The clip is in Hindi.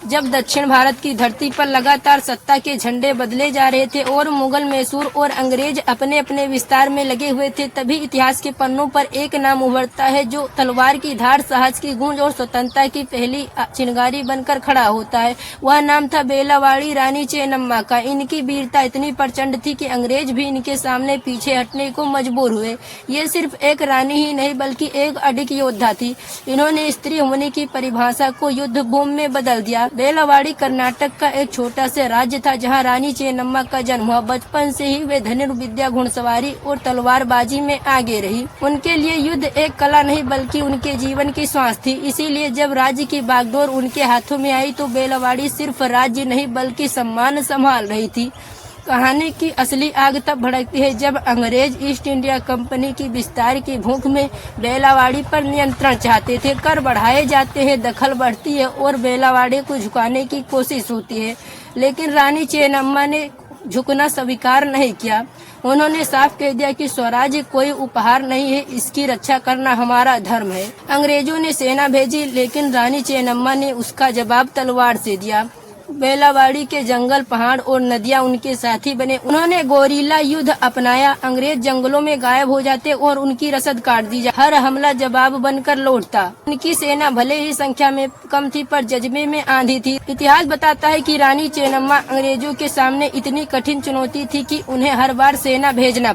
जब दक्षिण भारत की धरती पर लगातार सत्ता के झंडे बदले जा रहे थे और मुगल, मैसूर और अंग्रेज अपने अपने विस्तार में लगे हुए थे, तभी इतिहास के पन्नों पर एक नाम उभरता है जो तलवार की धार, साहस की गूंज और स्वतंत्रता की पहली चिंगारी बनकर खड़ा होता है। वह नाम था बेलावाड़ी रानी चेन्नम्मा का। इनकी वीरता इतनी प्रचंड थी कि अंग्रेज भी इनके सामने पीछे हटने को मजबूर हुए। ये सिर्फ एक रानी ही नहीं बल्कि एक अडिग योद्धा थी। इन्होंने स्त्री होने की परिभाषा को युद्ध भूमि में बदल दिया। बेलावाड़ी कर्नाटक का एक छोटा सा राज्य था जहां रानी चेन्नम्मा का जन्म हुआ। बचपन से ही वे धनुर्विद्या, घुड़सवारी और तलवारबाजी में आगे रही। उनके लिए युद्ध एक कला नहीं बल्कि उनके जीवन की श्वास थी। इसीलिए जब राज्य की बागडोर उनके हाथों में आई तो बेलावाड़ी सिर्फ राज्य नहीं बल्कि सम्मान संभाल रही थी। कहानी की असली आग तब भड़कती है जब अंग्रेज ईस्ट इंडिया कंपनी की विस्तार की भूख में बेलावाड़ी पर नियंत्रण चाहते थे। कर बढ़ाए जाते हैं, दखल बढ़ती है और बेलावाड़ी को झुकाने की कोशिश होती है, लेकिन रानी चेन्नम्मा ने झुकना स्वीकार नहीं किया। उन्होंने साफ कह दिया कि स्वराज्य कोई उपहार नहीं है, इसकी रक्षा करना हमारा धर्म है। अंग्रेजों ने सेना भेजी लेकिन रानी चेन्नम्मा ने उसका जवाब तलवार से दिया। बेलावाड़ी के जंगल, पहाड़ और नदियां उनके साथी बने। उन्होंने गोरिल्ला युद्ध अपनाया। अंग्रेज जंगलों में गायब हो जाते और उनकी रसद काट दी जाती। हर हमला जवाब बनकर लौटता। उनकी सेना भले ही संख्या में कम थी पर जज्बे में आंधी थी। इतिहास बताता है कि रानी चेन्नम्मा अंग्रेजों के सामने इतनी कठिन चुनौती थी कि उन्हें हर बार सेना भेजना